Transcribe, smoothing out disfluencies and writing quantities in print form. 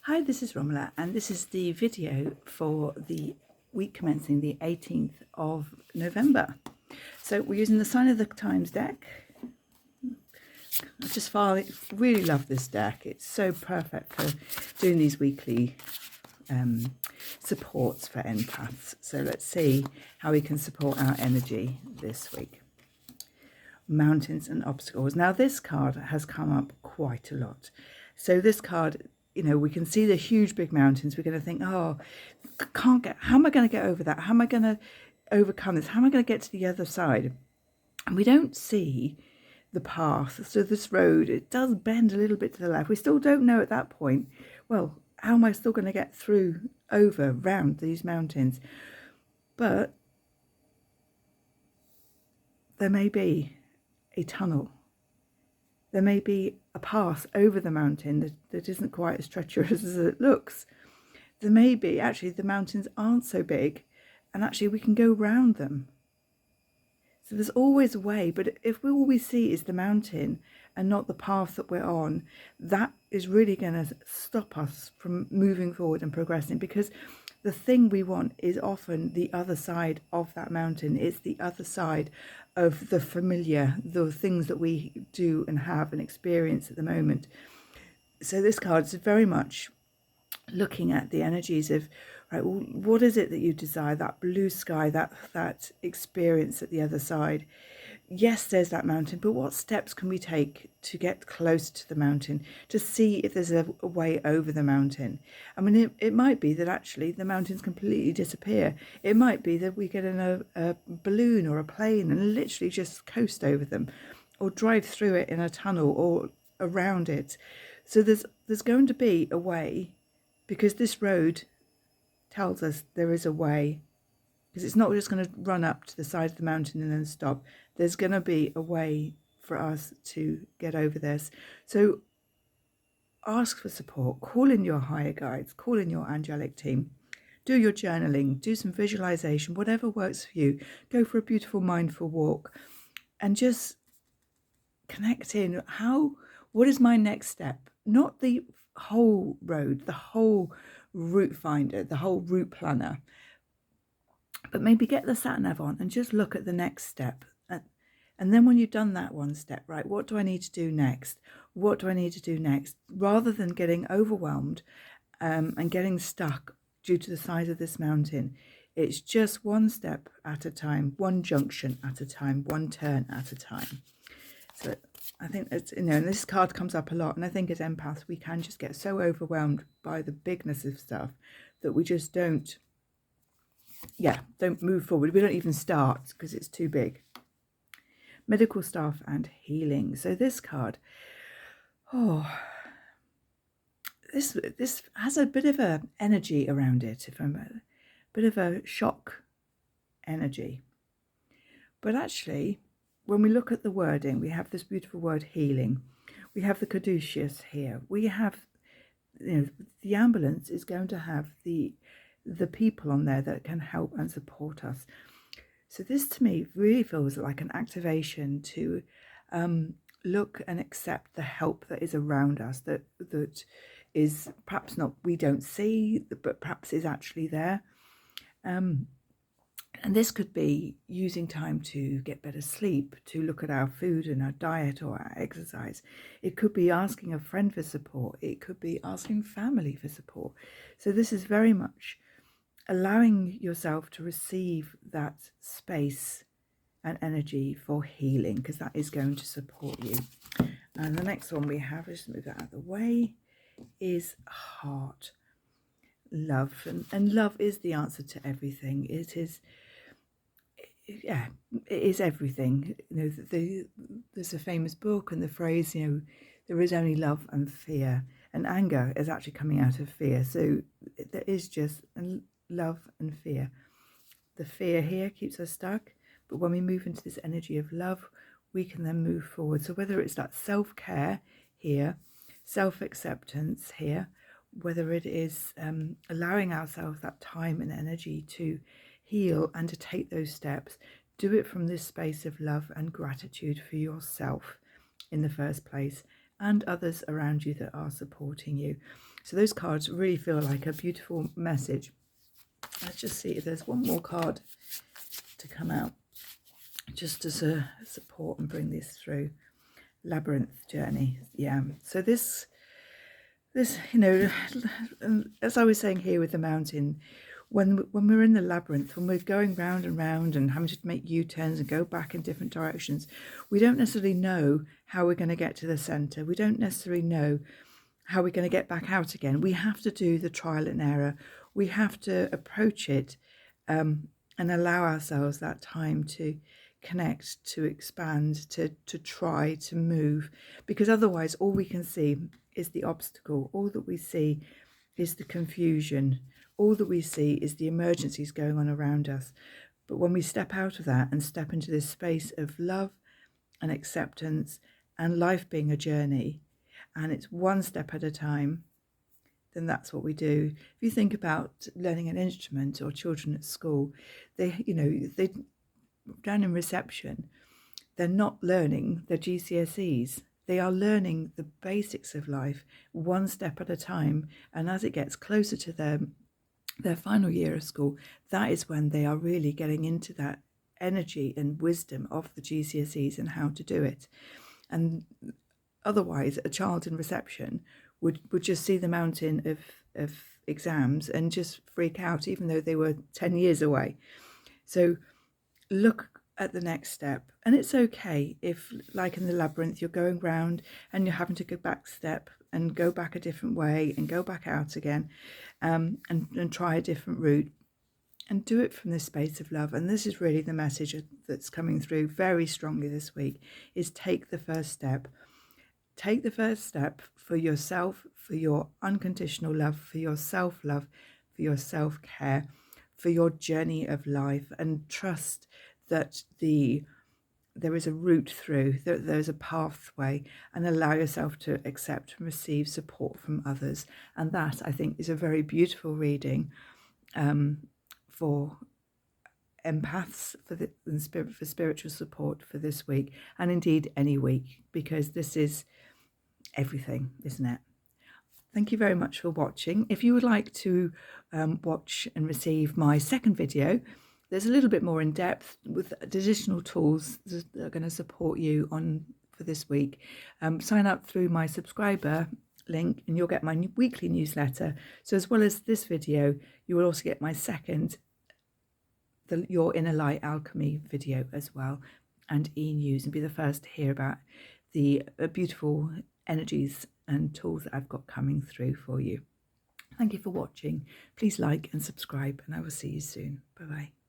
Hi, this is Romella, and this is the video for the week commencing the 18th of November. So we're using the Sign of the Times deck. Really love this deck. It's so perfect for doing these weekly supports for empaths. So let's see how we can support our energy this week. Mountains and obstacles. Now this card has come up quite a lot. So this card, we can see the huge big mountains. We're going to think, oh, how am I going to get over that? How am I going to overcome this? How am I going to get to the other side? And we don't see the path. So this road, it does bend a little bit to the left. We still don't know at that point, well, how am I still going to get round these mountains? But there may be a tunnel. There may be a path over the mountain that isn't quite as treacherous as it looks. There may be, actually, the mountains aren't so big, and actually we can go round them. So there's always a way, but if all we see is the mountain and not the path that we're on, that is really going to stop us from moving forward and progressing, because the thing we want is often the other side of that mountain. It's the other side of the familiar, the things that we do and have and experience at the moment. So this card is very much looking at the energies of, right, well, what is it that you desire, that blue sky, that experience at the other side? Yes, there's that mountain, but what steps can we take to get close to the mountain, to see if there's a way over the mountain? I mean, it might be that actually the mountains completely disappear. It might be that we get in a balloon or a plane and literally just coast over them, or drive through it in a tunnel or around it. So there's going to be a way, because this road tells us there is a way, because it's not just going to run up to the side of the mountain and then stop. There's going to be a way for us to get over this. So ask for support, call in your higher guides, call in your angelic team, do your journaling, do some visualization, whatever works for you. Go for a beautiful mindful walk and just connect in. What is my next step? Not the whole road, the whole route finder, the whole route planner, but maybe get the sat nav on and just look at the next step. And then when you've done that one step, right, what do I need to do next? What do I need to do next? Rather than getting overwhelmed and getting stuck due to the size of this mountain, it's just one step at a time, one junction at a time, one turn at a time. So I think it's, and this card comes up a lot, and I think as empaths we can just get so overwhelmed by the bigness of stuff that we just don't move forward. We don't even start because it's too big. Medical staff and healing. So this card, this has a bit of a energy around it, if I'm a bit of a shock energy. But actually, when we look at the wording, we have this beautiful word healing. We have the caduceus here. We have, the ambulance is going to have the people on there that can help and support us. So this to me really feels like an activation to look and accept the help that is around us, that is perhaps not, we don't see, but perhaps is actually there. And this could be using time to get better sleep, to look at our food and our diet or our exercise. It could be asking a friend for support. It could be asking family for support. So this is very much allowing yourself to receive that space and energy for healing, because that is going to support you. And the next one we have, just move that out of the way, is heart. Love. And love is the answer to everything. It is everything. There's a famous book and the phrase, there is only love and fear. And anger is actually coming out of fear. So there is just love and fear. The fear here keeps us stuck, but when we move into this energy of love, we can then move forward. So whether it's that self-care here, self-acceptance here, whether it is allowing ourselves that time and energy to heal and to take those steps, do it from this space of love and gratitude for yourself in the first place, and others around you that are supporting you. So those cards really feel like a beautiful message. Let's just see if there's one more card to come out, just as a support and bring this through. Labyrinth journey. Yeah. So this, you know, as I was saying here with the mountain, when we're in the labyrinth, when we're going round and round and having to make U-turns and go back in different directions, we don't necessarily know how we're going to get to the centre. We don't necessarily know how we're going to get back out again. We have to do the trial and error. We have to approach it and allow ourselves that time to connect, to expand, to try, to move, because otherwise all we can see is the obstacle. All that we see is the confusion. All that we see is the emergencies going on around us. But when we step out of that and step into this space of love and acceptance and life being a journey, and it's one step at a time, then that's what we do. If you think about learning an instrument or children at school, they down in reception, they're not learning their GCSEs. They are learning the basics of life one step at a time. And as it gets closer to their final year of school, that is when they are really getting into that energy and wisdom of the GCSEs and how to do it. And otherwise, a child in reception would just see the mountain of exams and just freak out, even though they were 10 years away. So look at the next step, and it's okay if, like in the labyrinth, you're going round and you're having to go back step and go back a different way and go back out again, and try a different route, and do it from this space of love. And this is really the message that's coming through very strongly this week, is take the first step. Take the first step for yourself, for your unconditional love, for your self-love, for your self-care, for your journey of life, and trust that there is a route through, that there's a pathway, and allow yourself to accept and receive support from others. And that, I think, is a very beautiful reading for empaths, for spiritual support for this week, and indeed any week, because this is everything, isn't it? Thank you very much for watching. If you would like to watch and receive my second video, there's a little bit more in depth with additional tools that are going to support you for this week. Sign up through my subscriber link and you'll get my weekly newsletter. So as well as this video, you will also get my second, Your Inner Light Alchemy video as well, and e-news, and be the first to hear about the beautiful energies and tools that I've got coming through for you. Thank you for watching. Please like and subscribe, and I will see you soon. Bye-bye.